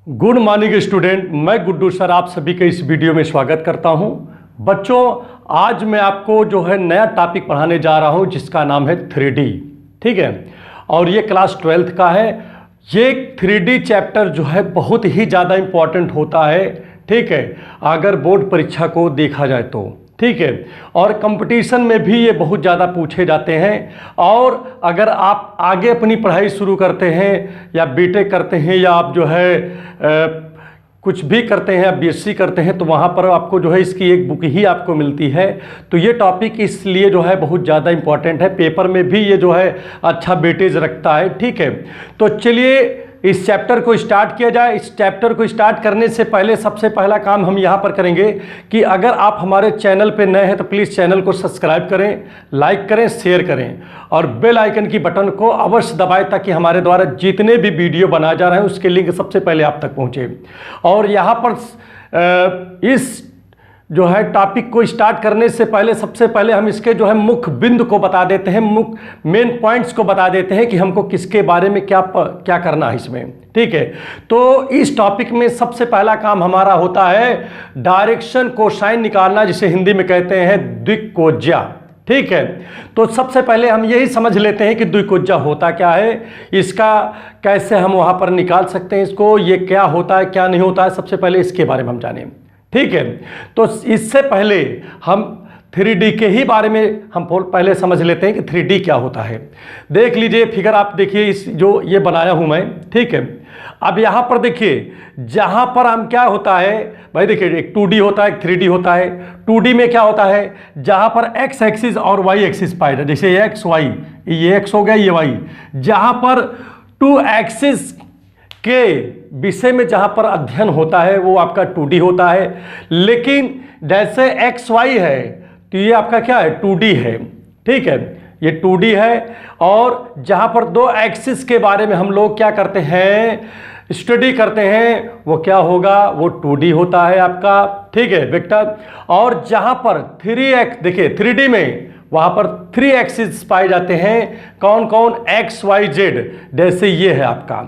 Good morning student, मैं Guddu sir आप सभी का इस वीडियो में स्वागत करता हूं। बच्चों, आज मैं आपको जो है नया टॉपिक पढ़ाने जा रहा हूं जिसका नाम है 3D। ठीक है, और ये क्लास 12th का है। ये 3D चैप्टर जो है बहुत ही ज़्यादा इम्पॉर्टेंट होता है। ठीक है, अगर बोर्ड परीक्षा को देखा जाए तो ठीक है, और कंपटीशन में भी ये बहुत ज़्यादा पूछे जाते हैं। और अगर आप आगे अपनी पढ़ाई शुरू करते हैं या बीटेक करते हैं या आप जो है कुछ भी करते हैं या बीएससी करते हैं तो वहाँ पर आपको जो है इसकी एक बुक ही आपको मिलती है। तो ये टॉपिक इसलिए जो है बहुत ज़्यादा इम्पॉर्टेंट है, पेपर में भी ये जो है अच्छा वेटेज रखता है। ठीक है, तो चलिए इस चैप्टर को स्टार्ट किया जाए। इस चैप्टर को स्टार्ट करने से पहले सबसे पहला काम हम यहाँ पर करेंगे कि अगर आप हमारे चैनल पे नए हैं तो प्लीज़ चैनल को सब्सक्राइब करें, लाइक करें, शेयर करें और बेल आइकन की बटन को अवश्य दबाएं ताकि हमारे द्वारा जितने भी वीडियो बनाए जा रहे हैं उसके लिंक सबसे पहले आप तक पहुँचे। और यहाँ पर इस जो है टॉपिक को स्टार्ट करने से पहले सबसे पहले हम इसके जो है मुख्य बिंदु को बता देते हैं, मुख्य मेन पॉइंट्स को बता देते हैं कि हमको किसके बारे में क्या करना है इसमें। ठीक है, तो इस टॉपिक में सबसे पहला काम हमारा होता है डायरेक्शन कोसाइन निकालना, जिसे हिंदी में कहते हैं द्विकोज्या। ठीक है, तो सबसे पहले हम यही समझ लेते हैं कि द्विकोज्या होता क्या है, इसका कैसे हम वहाँ पर निकाल सकते हैं इसको, ये क्या होता है क्या नहीं होता है, सबसे पहले इसके बारे में हम जानें। ठीक है, तो इससे पहले हम 3D के ही बारे में हम पहले समझ लेते हैं कि 3D क्या होता है। देख लीजिए फिगर, आप देखिए इस जो ये बनाया हूं मैं। ठीक है, अब यहाँ पर देखिए जहाँ पर हम क्या होता है भाई, देखिए एक 2D होता है, एक 3D होता है। 2D में क्या होता है, जहाँ पर x एक्सिस और y एक्सिस पाए जाए, जैसे ये x y, ये x हो गया, ये y, जहाँ पर 2 एक्सिस के विषय में जहाँ पर अध्ययन होता है वो आपका 2D होता है। लेकिन जैसे एक्स वाई है तो ये आपका क्या है, 2D है। ठीक है, ये 2D है। और जहाँ पर 2 एक्सिस के बारे में हम लोग क्या करते हैं, स्टडी करते हैं, वो क्या होगा, वो 2D होता है आपका। ठीक है, वेक्टर। और जहाँ पर 3x, देखिए 3D में वहाँ पर 3 एक्सिस पाए जाते हैं। कौन कौन, एक्स वाई जेड, जैसे ये है आपका।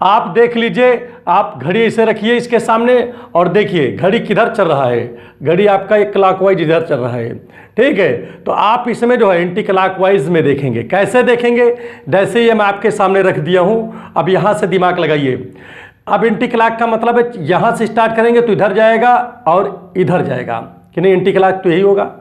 आप देख लीजिए, आप घड़ी इसे रखिए इसके सामने और देखिए घड़ी किधर चल रहा है, घड़ी आपका एक क्लॉकवाइज इधर चल रहा है। ठीक है, तो आप इसमें जो है एंटी क्लॉकवाइज में देखेंगे। कैसे देखेंगे, जैसे ये मैं आपके सामने रख दिया हूँ, अब यहाँ से दिमाग लगाइए। अब एंटी क्लॉक का मतलब है यहाँ से स्टार्ट करेंगे तो इधर जाएगा और इधर जाएगा कि नहीं, एंटी क्लॉक तो यही होगा,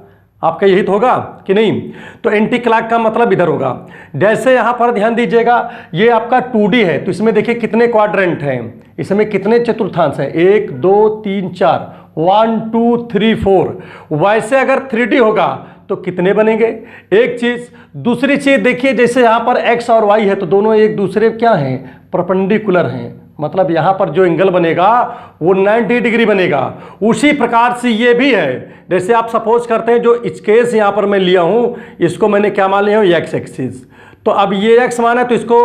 आपका यही तो होगा कि नहीं। तो एंटी क्लॉक का मतलब इधर होगा। जैसे यहाँ पर ध्यान दीजिएगा, ये आपका 2D है तो इसमें देखिए कितने क्वाड्रेंट हैं, इसमें कितने चतुर्थांश हैं, 1 2 3 4, 1 2 3 4। वैसे अगर 3D होगा तो कितने बनेंगे, एक चीज़। दूसरी चीज़ देखिए, जैसे यहाँ पर x और y है तो दोनों एक दूसरे क्या हैं, परपेंडिकुलर हैं, मतलब यहाँ पर जो एंगल बनेगा वो 90 डिग्री बनेगा। उसी प्रकार से ये भी है। जैसे आप सपोज करते हैं, जो इस केस यहाँ पर मैं लिया हूँ, इसको मैंने क्या मान लिया हूँ, एक्स एक्सिस। तो अब ये एक्स माना है तो इसको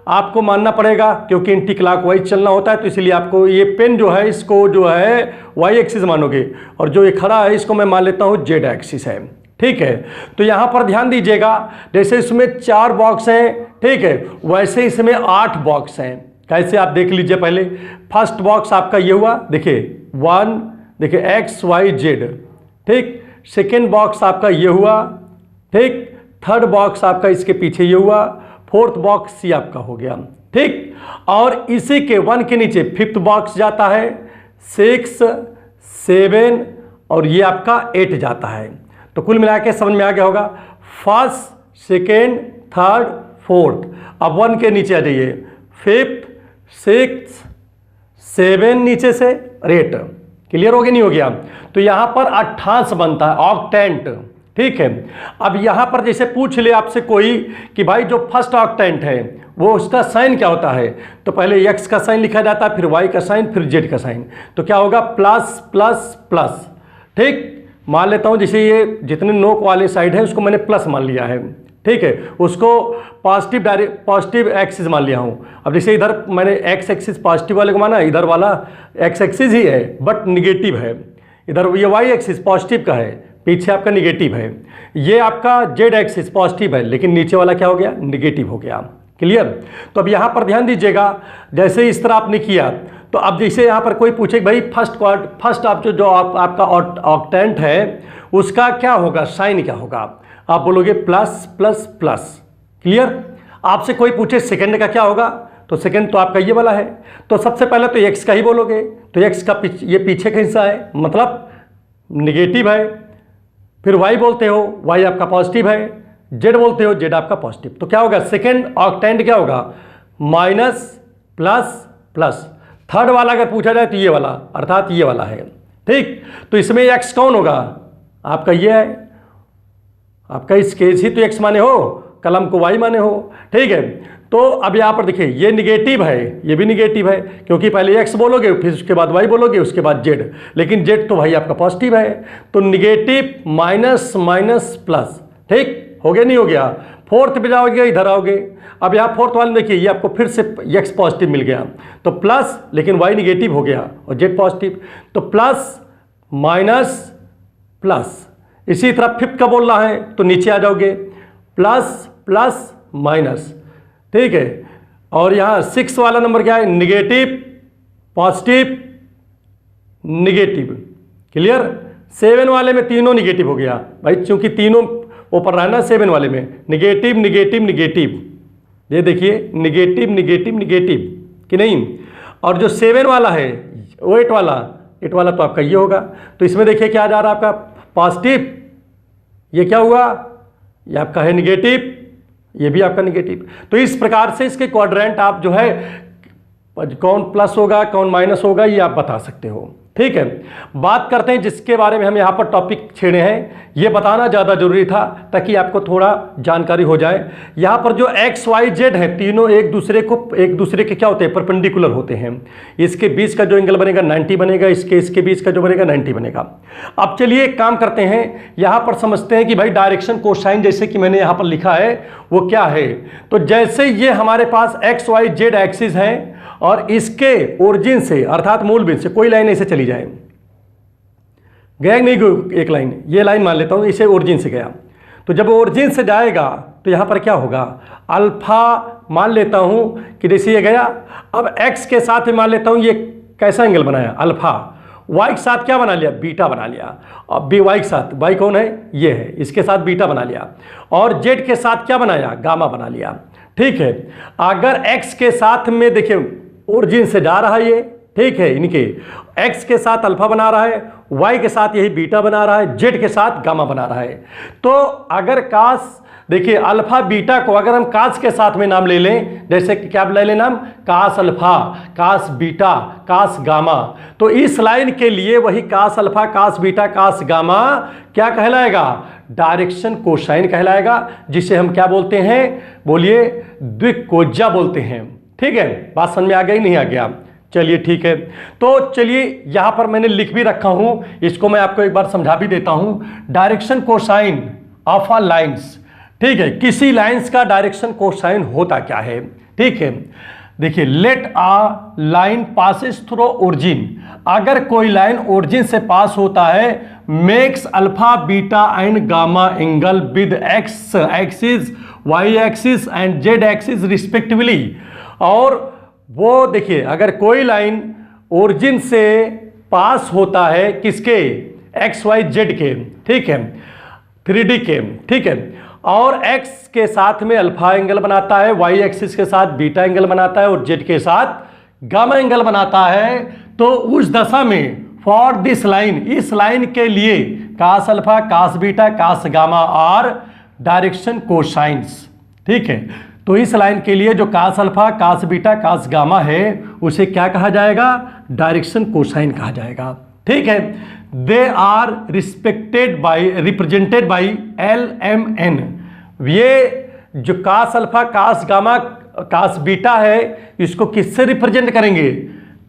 आपको मानना पड़ेगा क्योंकि एंटी क्लॉकवाइज चलना होता है, तो इसलिए आपको ये पेन जो है इसको जो है वाई एक्सिस मानोगे, और जो ये खड़ा है इसको मैं मान लेता हूँ जेड एक्सिस है। ठीक है, तो यहाँ पर ध्यान दीजिएगा, जैसे इसमें 4 बॉक्स हैं, ठीक है, वैसे इसमें 8 बॉक्स हैं। कैसे, आप देख लीजिए पहले। फर्स्ट बॉक्स आपका ये हुआ, देखिए 1, देखिए एक्स वाई जेड। ठीक, सेकेंड बॉक्स आपका ये हुआ। ठीक, थर्ड बॉक्स आपका इसके पीछे ये हुआ, फोर्थ बॉक्स सी आपका हो गया। ठीक, और इसी के 1 के नीचे 5th बॉक्स जाता है, 6 7 और ये आपका 8 जाता है। तो कुल मिला के समझ में आ गया होगा, फर्स्ट सेकेंड थर्ड फोर्थ। अब 1 के नीचे आ जाइए, 5th 6 7 नीचे से 8। क्लियर हो गया नहीं हो गया। तो यहाँ पर 28 बनता है, ऑक्टेंट। ठीक है, अब यहाँ पर जैसे पूछ ले आपसे कोई कि भाई जो फर्स्ट ऑक्टेंट है वो उसका साइन क्या होता है, तो पहले x का साइन लिखा जाता है, फिर y का साइन, फिर z का साइन। तो क्या होगा, प्लस प्लस प्लस। ठीक, मान लेता हूँ जैसे ये जितने नोक वाले साइड है उसको मैंने प्लस मान लिया है। ठीक है, उसको पॉजिटिव एक्सिस मान लिया हूँ। अब जैसे इधर मैंने एक्स एक्सिस पॉजिटिव वाले को माना, इधर वाला एक्स एक्सिस ही है बट निगेटिव है, इधर ये वाई एक्सिस पॉजिटिव का है, पीछे आपका निगेटिव है। ये आपका जेड एक्सिस पॉजिटिव है लेकिन नीचे वाला क्या हो गया, निगेटिव हो गया। क्लियर। तो अब यहाँ पर ध्यान दीजिएगा, जैसे इस तरह आपने किया तो अब जैसे यहाँ पर कोई पूछे भाई फर्स्ट आप जो आपका ऑक्टेंट है उसका क्या होगा, साइन क्या होगा, आप बोलोगे प्लस प्लस प्लस। क्लियर। आपसे कोई पूछे सेकंड का क्या होगा, तो सेकंड तो आपका ये वाला है, तो सबसे पहले तो एक्स का ही बोलोगे, तो एक्स का ये पीछे का हिस्सा है मतलब निगेटिव है। फिर वाई बोलते हो, वाई आपका पॉजिटिव है। जेड बोलते हो, जेड आपका पॉजिटिव। तो क्या होगा, सेकंड ऑक्टेंट क्या होगा, माइनस प्लस प्लस। थर्ड वाला अगर पूछा जाए तो ये वाला, अर्थात ये वाला है। ठीक, तो इसमें एक्स कौन होगा, आपका ये है, आपका इस केस ही तो एक्स माने हो, कलम को वाई माने हो। ठीक है, तो अब यहां पर देखिए ये निगेटिव है, ये भी निगेटिव है, क्योंकि पहले एक्स बोलोगे फिर उसके बाद वाई बोलोगे उसके बाद जेड, लेकिन जेड तो भाई आपका पॉजिटिव है, तो निगेटिव माइनस माइनस प्लस। ठीक हो गया, नहीं हो गया। फोर्थ पे जाओगे, इधर आओगे, अब यहाँ फोर्थ वाले देखिए ये आपको फिर से एक्स पॉजिटिव मिल गया, तो प्लस, लेकिन वाई निगेटिव हो गया और जेड पॉजिटिव, तो प्लस माइनस प्लस। इसी तरह फिफ्थ का बोल रहा है तो नीचे आ जाओगे, प्लस प्लस माइनस। ठीक है, और यहाँ सिक्स वाला नंबर क्या है, negative positive negative. Clear. Seven वाले में तीनों निगेटिव हो गया भाई, चूंकि तीनों ऊपर रहा ना सेवन वाले में, निगेटिव निगेटिव निगेटिव, ये देखिए निगेटिव निगेटिव निगेटिव कि नहीं। और जो सेवन वाला है वो एट वाला तो आपका ये होगा, तो इसमें देखिए क्या जा रहा है आपका पॉजिटिव, ये क्या हुआ, ये आपका है निगेटिव, ये भी आपका निगेटिव। तो इस प्रकार से इसके क्वाड्रेंट आप जो है कौन प्लस होगा कौन माइनस होगा ये आप बता सकते हो। ठीक है, बात करते हैं जिसके बारे में हम यहाँ पर टॉपिक छेड़े हैं, ये बताना ज़्यादा जरूरी था ताकि आपको थोड़ा जानकारी हो जाए। यहाँ पर जो एक्स वाई जेड है तीनों एक दूसरे के क्या होते हैं, परपेंडिकुलर होते हैं। इसके बीच का जो एंगल बनेगा 90 बनेगा, इसके बीच का जो बनेगा 90 बनेगा। अब चलिए एक काम करते हैं, यहाँ पर समझते हैं कि भाई डायरेक्शन कोसाइन जैसे कि मैंने यहाँ पर लिखा है वो क्या है। तो जैसे ये हमारे पास एक्स वाई जेड एक्सिस है और इसके ओरिजिन से अर्थात मूल बिंदु से कोई लाइन ऐसे चली जाए, गया नहीं कोई एक लाइन, ये लाइन मान लेता हूं इसे ओरिजिन से गया, तो जब ओरिजिन से जाएगा तो यहां पर क्या होगा, अल्फा मान लेता हूं कि जैसे ये गया। अब एक्स के साथ मान लेता हूं ये कैसा एंगल बनाया, अल्फा। वाई के साथ क्या बना लिया, बीटा बना लिया। अब बी वाई के साथ, वाई कौन है, ये है, इसके साथ बीटा बना लिया। और जेड के साथ क्या बनाया, गामा बना लिया। ठीक है, अगर एक्स के साथ में देखिए ओरिजिन से जा रहा है ये, ठीक है, इनके एक्स के साथ अल्फा बना रहा है, वाई के साथ यही बीटा बना रहा है, जेड के साथ गामा बना रहा है। तो अगर कास देखिए अल्फा बीटा को अगर हम कास के साथ में नाम ले लें, जैसे कि क्या ले लें नाम, कास alpha cos beta cos gamma, तो इस लाइन के लिए वही कास alpha cos beta cos gamma क्या कहलाएगा, डायरेक्शन कोसाइन कहलाएगा, जिसे हम क्या बोलते हैं, बोलिए द्विकोज्या बोलते हैं। ठीक है, बात समझ में आ गई नहीं आ गया, चलिए ठीक है। तो चलिए यहां पर मैंने लिख भी रखा हूं, इसको मैं आपको एक बार समझा भी देता हूं। Direction cosine of a lines, ठीक है, किसी लाइंस का डायरेक्शन कोसाइन होता क्या है। ठीक है, देखिए let a line passes through origin, अगर कोई लाइन ओरिजिन से पास होता है, makes alpha beta and gamma angle with X axis Y axis and Z axis respectively. और वो देखिए अगर कोई लाइन ओरिजिन से पास होता है किसके, एक्स वाई जेड के, ठीक है, 3D के, ठीक है, और एक्स के साथ में अल्फा एंगल बनाता है, वाई एक्सिस के साथ बीटा एंगल बनाता है और जेड के साथ गामा एंगल बनाता है, तो उस दशा में फॉर दिस लाइन, इस लाइन के लिए cos alpha cos beta cos gamma are direction cosines. ठीक है, तो इस लाइन के लिए जो cos alpha cos beta cos gamma है उसे क्या कहा जाएगा, डायरेक्शन कोसाइन कहा जाएगा। ठीक है, they are represented by LMN। ये जो cos alpha cos gamma cos beta है इसको किससे रिप्रेजेंट करेंगे,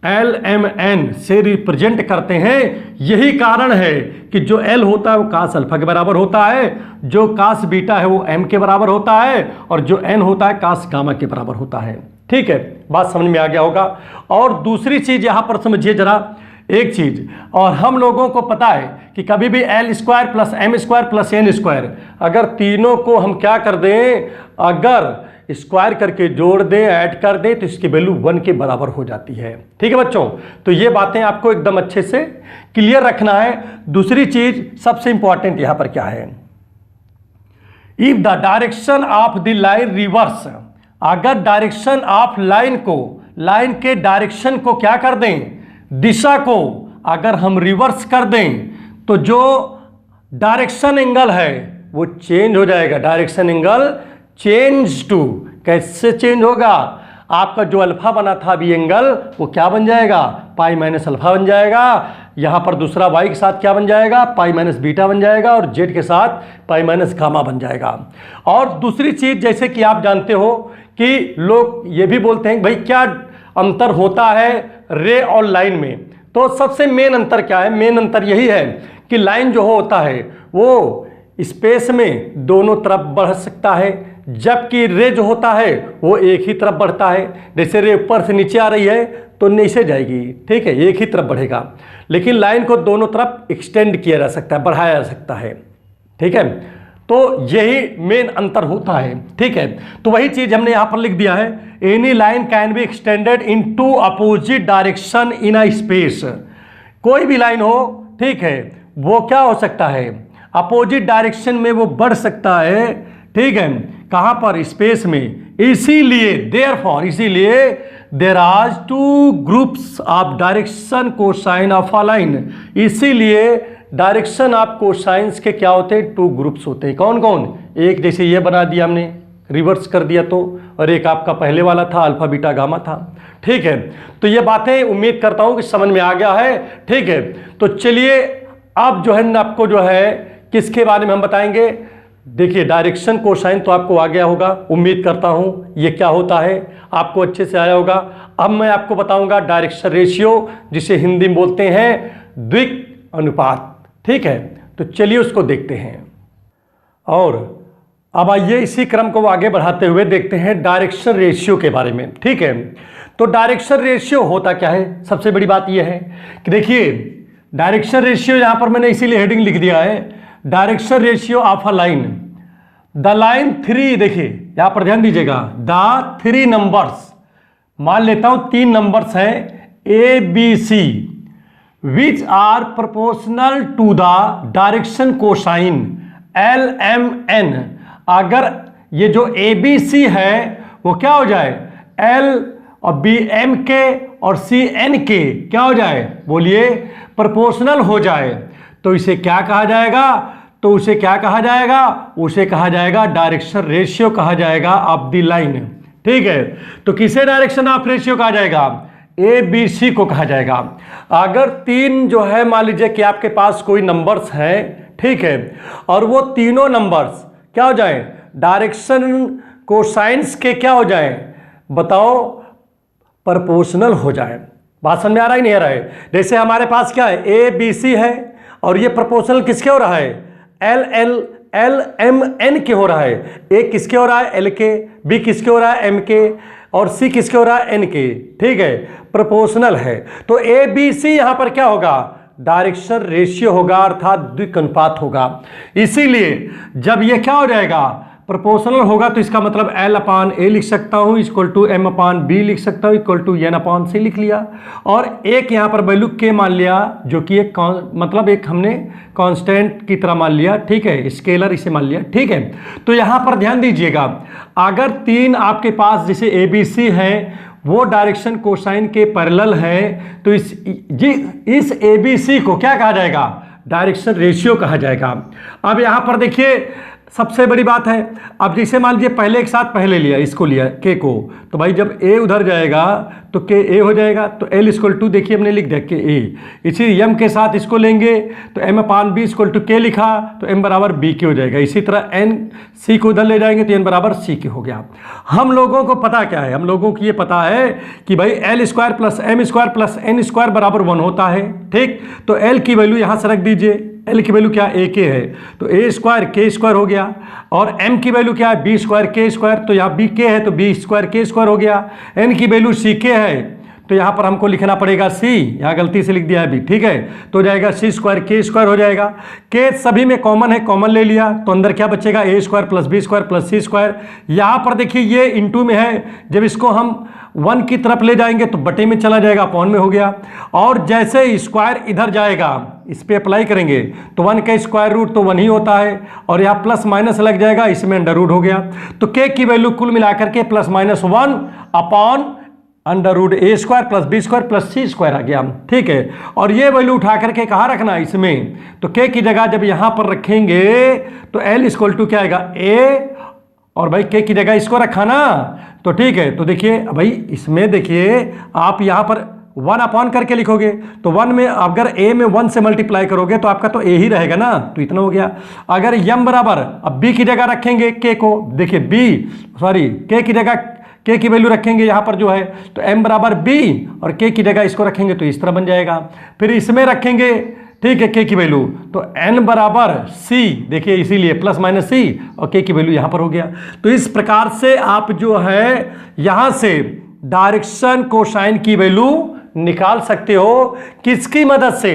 LMN से रिप्रेजेंट करते हैं। यही कारण है कि जो L होता है वो कास अल्फा के बराबर होता है, जो कास बीटा है वो M के बराबर होता है, और जो N होता है कास गामा के बराबर होता है। ठीक है, बात समझ में आ गया होगा। और दूसरी चीज यहां पर समझिए जरा एक चीज, और हम लोगों को पता है कि कभी भी L square plus M square plus N square, अगर तीनों को हम क्या कर दें, अगर स्क्वायर करके जोड़ दें, ऐड कर दें तो इसकी वैल्यू 1 के बराबर हो जाती है। ठीक है बच्चों, तो ये बातें आपको एकदम अच्छे से क्लियर रखना है। दूसरी चीज सबसे इंपॉर्टेंट यहां पर क्या है, if the direction of the line reverse, अगर डायरेक्शन ऑफ लाइन को, लाइन के डायरेक्शन को क्या कर दें, दिशा को अगर हम रिवर्स कर दें तो जो डायरेक्शन एंगल है वो चेंज हो जाएगा। डायरेक्शन एंगल चेंज टू, कैसे चेंज होगा, आपका जो अल्फा बना था अभी एंगल, वो क्या बन जाएगा, पाई माइनस अल्फा बन जाएगा। यहां पर दूसरा वाई के साथ क्या बन जाएगा, पाई माइनस बीटा बन जाएगा, और जेड के साथ पाई माइनस गामा बन जाएगा। और दूसरी चीज, जैसे कि आप जानते हो कि लोग ये भी बोलते हैं भाई क्या अंतर होता है रे और लाइन में, तो सबसे मेन अंतर क्या है, मेन अंतर यही है कि लाइन जो होता है वो स्पेस में दोनों तरफ बढ़ सकता है, जबकि रे जो होता है वो एक ही तरफ बढ़ता है। जैसे रे ऊपर से नीचे आ रही है तो नीचे जाएगी, ठीक है, एक ही तरफ बढ़ेगा, लेकिन लाइन को दोनों तरफ एक्सटेंड किया जा सकता है, बढ़ाया जा सकता है। ठीक है, तो यही मेन अंतर होता है। ठीक है, तो वही चीज हमने यहां पर लिख दिया है, any line can be extended in to opposite direction in a space. कोई भी लाइन हो, ठीक है, वो क्या हो सकता है, अपोजिट डायरेक्शन में वो बढ़ सकता है। ठीक है, कहां पर, स्पेस में। इसीलिए देयरफॉर, इसीलिए there are two groups of direction cosine of a line. इसीलिए डायरेक्शन ऑफ कोसाइंस के क्या होते हैं, 2 ग्रुप्स होते हैं। कौन कौन, एक जैसे ये बना दिया हमने, रिवर्स कर दिया तो, और एक आपका पहले वाला था अल्फा बीटा गामा था। ठीक है, तो ये बातें उम्मीद करता हूं कि समझ में आ गया है। ठीक है, तो चलिए अब जो है आपको जो है किसके बारे में हम बताएंगे। देखिए डायरेक्शन कोसाइन तो आपको आ गया होगा, उम्मीद करता हूं ये क्या होता है आपको अच्छे से आया होगा। अब मैं आपको बताऊंगा डायरेक्शन रेशियो, जिसे हिंदी में बोलते हैं द्विक अनुपात। ठीक है, तो चलिए उसको देखते हैं। और अब आइए इसी क्रम को आगे बढ़ाते हुए देखते हैं डायरेक्शन रेशियो के बारे में। ठीक है, तो डायरेक्शन रेशियो होता क्या है, सबसे बड़ी बात यह है कि देखिए डायरेक्शन रेशियो, यहां पर मैंने इसीलिए हेडिंग लिख दिया है, direction ratio of a line, the line 3। देखिए यहां पर ध्यान दीजिएगा, द 3 नंबर्स, मान लेता हूं 3 नंबर्स हैं A B C, which are proportional to the direction cosine L M N. अगर ये जो ए बी सी है वो क्या हो जाए, एल और बी एम के और सी एन के क्या हो जाए, बोलिए, प्रोपोर्शनल हो जाए, तो इसे क्या कहा जाएगा, तो उसे क्या कहा जाएगा, उसे कहा जाएगा डायरेक्शन रेशियो कहा जाएगा ऑफ द लाइन। ठीक है, तो किसे डायरेक्शन ऑफ रेशियो कहा जाएगा, ए बी सी को कहा जाएगा। अगर 3 जो है, मान लीजिए कि आपके पास कोई नंबर्स हैं, ठीक है, और वो तीनों नंबर्स क्या हो जाए, डायरेक्शन कोसाइंस के क्या हो जाए, बताओ, प्रोपोर्शनल हो जाए। बात समझ में आ रहा ही नहीं आ रहा है। जैसे हमारे पास क्या है, ए बी सी है, और ये प्रोपोर्शनल किसके हो रहा है, एल एम एन के हो रहा है। ए किसके हो रहा है, एल के, बी किसके हो रहा है, एम के, और सी किसके हो रहा है, एन के। ठीक है, प्रोपोर्शनल है, तो ए बी सी यहां पर क्या होगा, डायरेक्शन रेशियो होगा, अर्थात द्विकनुपात होगा। इसीलिए जब ये क्या हो जाएगा, प्रोपोर्शनल होगा, तो इसका मतलब एल अपान ए लिख सकता हूं, equal to M upon B लिख सकता हूं, equal to N upon C लिख लिया, और एक यहां पर वैल्यू के मान लिया, जो कि एक मतलब एक हमने कांस्टेंट की तरह मान लिया। ठीक है, स्केलर इसे मान लिया। ठीक है, तो यहां पर ध्यान दीजिएगा, अगर 3 आपके पास जैसे ए बी सी है, वो डायरेक्शन कोसाइन के पैरेलल है, तो इस ए बी सी को क्या कहा जाएगा, डायरेक्शन रेशियो कहा जाएगा। अब यहां पर देखिए सबसे बड़ी बात है, अब जैसे मान लीजिए पहले एक साथ पहले लिया, इसको लिया के को, तो भाई जब ए उधर जाएगा तो के ए हो जाएगा, तो एल इक्वल टू, देखिए हमने लिख दिया के ए, इसी एम के साथ इसको लेंगे तो M upon B equal to K लिखा, तो एम बराबर बी के हो जाएगा। इसी तरह एन सी को उधर ले जाएंगे तो एन बराबर सी के हो गया। हम लोगों को पता क्या है, हम लोगों को ये पता है कि भाई L square plus M square plus N square बराबर 1 होता है। ठीक, तो एल की वैल्यू यहाँ से रख दीजिए, एल की वैल्यू क्या, ए के है, तो ए स्क्वायर के स्क्वायर हो गया, और एम की वैल्यू क्या है, बी स्क्वायर के स्क्वायर, तो यहाँ बी के है तो बी स्क्वायर के स्क्वायर हो गया, एन की वैल्यू सी के है तो यहाँ पर हमको लिखना पड़ेगा c, यहाँ गलती से लिख दिया है b, ठीक है। तो हो जाएगा c स्क्वायर k स्क्वायर हो जाएगा। k सभी में कॉमन है, कॉमन ले लिया तो अंदर क्या बचेगा a square plus b square plus c square. यहाँ पर देखिए ये इंटू में है, जब इसको हम 1 की तरफ ले जाएंगे तो बटे में चला जाएगा, अपॉन में हो गया। और जैसे स्क्वायर इधर जाएगा इस पे अप्लाई करेंगे तो 1 का स्क्वायर रूट तो 1 ही होता है, और यहाँ प्लस माइनस लग जाएगा, इसमें अंडर रूट हो गया। तो k की वैल्यू कुल मिलाकर के plus minus 1 upon under root a square plus b square plus c square आ गया, ठीक है। और ये वैल्यू उठा करके कहाँ रखना इसमें, तो k की जगह जब यहाँ पर रखेंगे तो l इक्वल टू क्या आएगा a, और भाई k की जगह इसको रखा ना, तो ठीक है। तो देखिए भाई इसमें देखिए आप यहाँ पर 1 अपॉन करके लिखोगे तो 1 में अगर a में 1 से मल्टीप्लाई करोगे तो आपका तो a ही रहेगा ना, तो इतना हो गया। अगर m बराबर अब b की जगह रखेंगे k को, देखिए k की जगह k की वैल्यू रखेंगे यहाँ पर जो है, तो m बराबर b और k की जगह इसको रखेंगे तो इस तरह बन जाएगा। फिर इसमें रखेंगे, ठीक है, k की वैल्यू तो n बराबर c, देखिए इसीलिए प्लस माइनस c, और k की वैल्यू यहाँ पर हो गया। तो इस प्रकार से आप जो है यहाँ से डायरेक्शन कोसाइन की वैल्यू निकाल सकते हो। किसकी मदद से,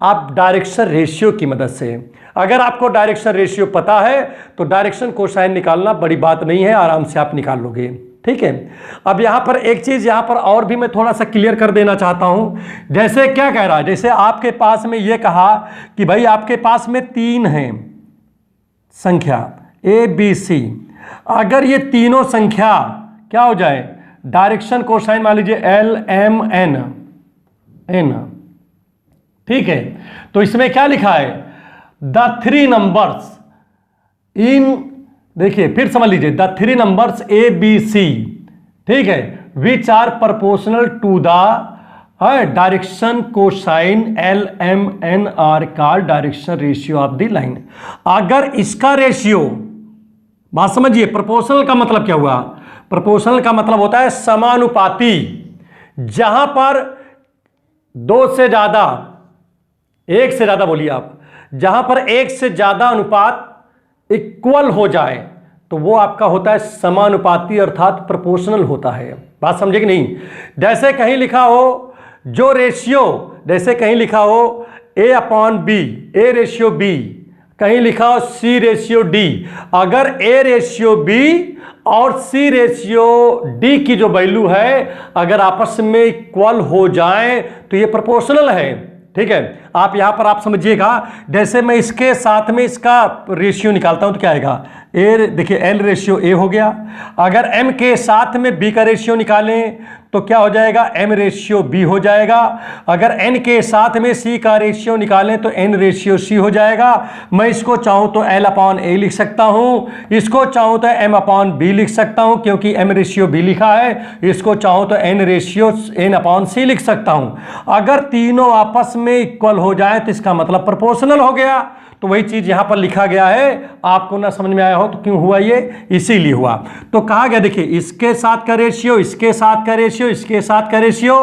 आप डायरेक्शन रेशियो की मदद से। अगर आपको डायरेक्शन रेशियो पता है तो डायरेक्शन कोसाइन निकालना बड़ी बात नहीं है, आराम से आप निकाल लोगे, ठीक है। अब यहाँ पर एक चीज यहाँ पर और भी मैं थोड़ा सा क्लियर कर देना चाहता हूं। जैसे क्या कह रहा है, जैसे आपके पास में ये कहा कि भाई आपके पास में 3 हैं संख्या a b c, अगर ये तीनों संख्या क्या हो जाए, डायरेक्शन कोसाइन मान लीजिए l m n, ठीक है। तो इसमें क्या लिखा है, द 3 नंबर्स इन, देखिए फिर समझ लीजिए, the 3 numbers A B C, ठीक है, which are proportional to the direction cosine L M N are called direction ratio of the line. अगर इसका रेशियो, बात समझिए, प्रोपोर्शनल का मतलब क्या हुआ, प्रोपोर्शनल का मतलब होता है समानुपाती। जहां पर 2 से ज्यादा, 1 से ज्यादा बोलिए आप, जहां पर 1 से ज्यादा अनुपात इक्वल हो जाए तो वो आपका होता है समानुपाती, अर्थात प्रोपोर्शनल होता है। बात समझे कि नहीं। जैसे कहीं लिखा हो जो रेशियो, जैसे कहीं लिखा हो a upon B, a ratio b, कहीं लिखा हो c रेशियो d, अगर a रेशियो b और c रेशियो d की जो वैल्यू है अगर आपस में इक्वल हो जाए तो ये प्रोपोर्शनल है, ठीक है। आप यहां पर आप समझिएगा, जैसे मैं इसके साथ में इसका रेशियो निकालता हूं तो क्या आएगा, ए, देखिए एल रेशियो ए हो गया। अगर एम के साथ में बी का रेशियो निकालें तो क्या हो जाएगा, एम रेशियो बी हो जाएगा। अगर एन के साथ में सी का रेशियो निकालें तो एन रेशियो सी हो जाएगा। मैं इसको चाहूं तो एल अपॉन ए लिख सकता हूं, इसको चाहूं तो एम अपॉन बी लिख सकता हूं क्योंकि एम रेशियो बी लिखा है, इसको चाहूं तो एन रेशियो एन अपॉन सी लिख सकता हूं। अगर तीनों आपस में इक्वल हो जाए तो इसका मतलब प्रोपोर्शनल हो गया। तो वही चीज यहां पर लिखा गया है, आपको ना समझ में आया हो तो क्यों हुआ ये, इसीलिए हुआ। तो कहा गया, देखिए इसके साथ का रेशियो, इसके साथ का रेशियो, इसके साथ का रेशियो,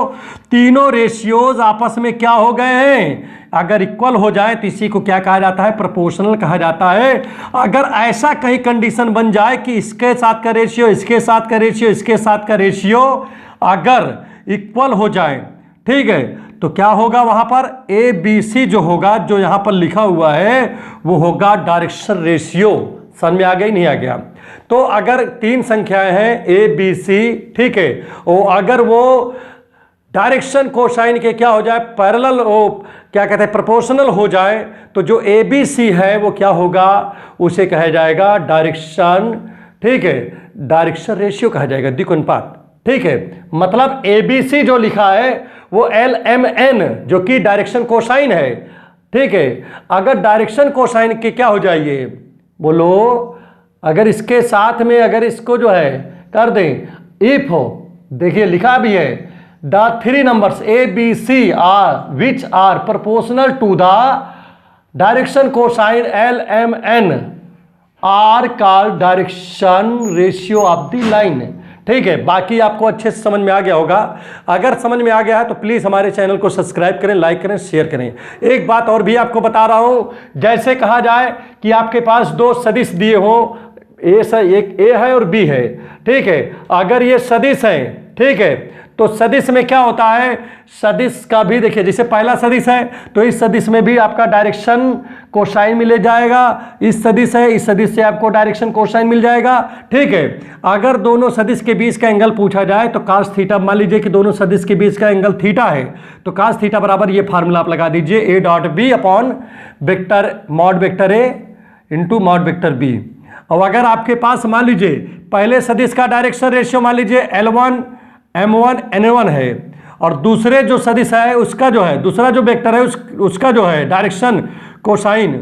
तीनों रेशियोज आपस में क्या हो गए हैं, अगर इक्वल हो जाए तो इसी को क्या कहा जाता है, प्रोपोर्शनल कहा जाता है। अगर ऐसा कहीं कंडीशन बन जाए कि इसके साथ का रेशियो, इसके साथ का रेशियो, इसके साथ का रेशियो अगर इक्वल हो जाए, ठीक है, तो क्या होगा वहां पर ए बी सी जो होगा, जो यहां पर लिखा हुआ है वो होगा डायरेक्शन रेशियो। समझ में आ गया, नहीं आ गया। तो अगर 3 संख्याएं हैं ए बी सी, ठीक है, और अगर वो डायरेक्शन कोसाइन के क्या हो जाए, पैरेलल, वो क्या कहते हैं, प्रोपोर्शनल हो जाए, तो जो ए बी सी है वो क्या होगा, उसे कहा जाएगा डायरेक्शन, ठीक है, डायरेक्शन रेशियो कहा जाएगा, द्विगुणपात, ठीक है। मतलब ए बी सी जो लिखा है वो एल एम एन जो कि डायरेक्शन कोसाइन है, ठीक है। अगर डायरेक्शन कोसाइन के क्या हो जाइए, बोलो, अगर इसके साथ में अगर इसको जो है कर दें इफ हो, देखिए लिखा भी है, the 3 numbers A B C are which are proportional to the direction cosine L M N are called direction ratio of the line, ठीक है। बाकी आपको अच्छे से समझ में आ गया होगा। अगर समझ में आ गया है तो प्लीज हमारे चैनल को सब्सक्राइब करें, लाइक करें, शेयर करें। एक बात और भी आपको बता रहा हूं, जैसे कहा जाए कि आपके पास 2 सदिश दिए हो, एक ए है और बी है, ठीक है। अगर ये सदिश है, ठीक है, तो सदिश में क्या होता है, सदिश का भी देखिए जैसे पहला सदिश है तो इस सदिश में भी आपका डायरेक्शन कोसाइन मिल जाएगा, इस सदिश है इस सदिश से आपको डायरेक्शन कोसाइन मिल जाएगा। ठीक है, अगर दोनों सदिश के बीच का एंगल पूछा जाए तो कास थीटा, मान लीजिए कि दोनों सदिश के बीच का एंगल थीटा है तो कास थीटा बराबर ये फार्मूला आप लगा दीजिए, A dot B upon vector mod vector A into mod vector B. और अगर आपके पास मान लीजिए पहले सदिश का डायरेक्शन रेशियो मान लीजिए L1 M1 N1 है और दूसरे जो सदिश है उसका जो है दूसरा जो वेक्टर है उसका जो है डायरेक्शन कोसाइन,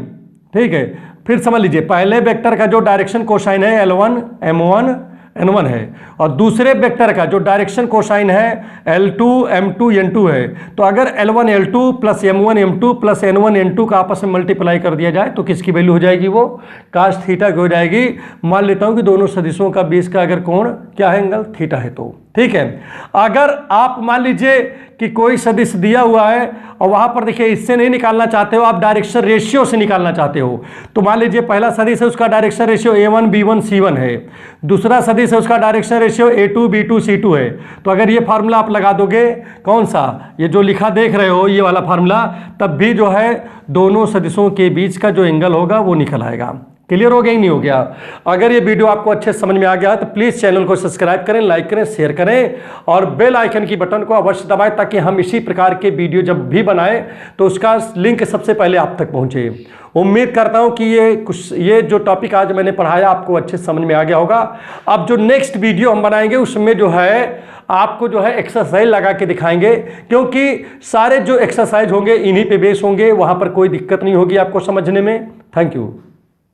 ठीक है, फिर समझ लीजिए पहले वेक्टर का जो डायरेक्शन कोसाइन है L1 M1 N1 है और दूसरे वेक्टर का जो डायरेक्शन कोसाइन है L2 M2 N2 है। तो अगर L1 L2 plus M1 M2 plus N1 N2 का आपस में मल्टीप्लाई कर दिया जाए तो किसकी वैल्यू हो जाएगी, वो कास थीटा की हो जाएगी। मान लेता हूं कि दोनों सदिशों का बीच का अगर कोण क्या है, एंगल थीटा है तो ठीक है। अगर आप मान लीजिए कि कोई सदिश दिया हुआ है और वहां पर देखिए इससे नहीं निकालना चाहते हो, आप डायरेक्शन रेशियो से निकालना चाहते हो, तो मान लीजिए पहला सदिश है उसका direction ratio A1 B1 C1 है, दूसरा सदिश है उसका direction ratio A2 B2 C2 है। तो अगर ये फार्मूला आप लगा दोगे, कौन सा, ये जो लिखा देख रहे हो ये वाला फार्मूला, तब भी जो है दोनों सदिशों के बीच का जो एंगल होगा वो निकल आएगा। क्लियर हो गया ही नहीं हो गया? अगर ये वीडियो आपको अच्छे समझ में आ गया तो प्लीज़ चैनल को सब्सक्राइब करें, लाइक करें, शेयर करें और बेल आइकन की बटन को अवश्य दबाएं ताकि हम इसी प्रकार के वीडियो जब भी बनाएं तो उसका लिंक सबसे पहले आप तक पहुंचे। उम्मीद करता हूं कि ये जो टॉपिक आज मैंने पढ़ाया आपको अच्छे समझ में आ गया होगा। अब जो नेक्स्ट वीडियो हम बनाएंगे उसमें जो है आपको जो है एक्सरसाइज लगा के दिखाएंगे, क्योंकि सारे जो एक्सरसाइज होंगे इन्हीं पे बेस होंगे, वहां पर कोई दिक्कत नहीं होगी आपको समझने में। Thank you.